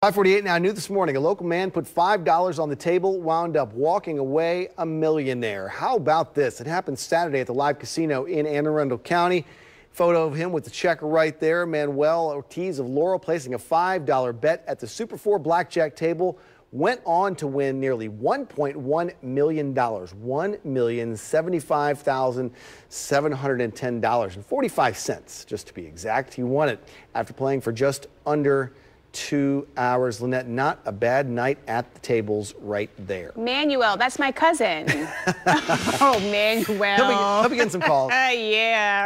5:48 now. New this morning, a local man put $5 on the table, wound up walking away a millionaire. How about this? It happened Saturday at the Live Casino in Anne Arundel County. Photo of him with the checker right there. Manuel Ortiz of Laurel placing a $5 bet at the Super 4 blackjack table. Went on to win nearly $1.1 million, $1,075,710.45, just to be exact. He won it after playing for just under 2 hours. Lynette, not a bad night at the tables right there. Manuel, that's my cousin. Oh, Manuel. He'll be getting some calls. Yeah.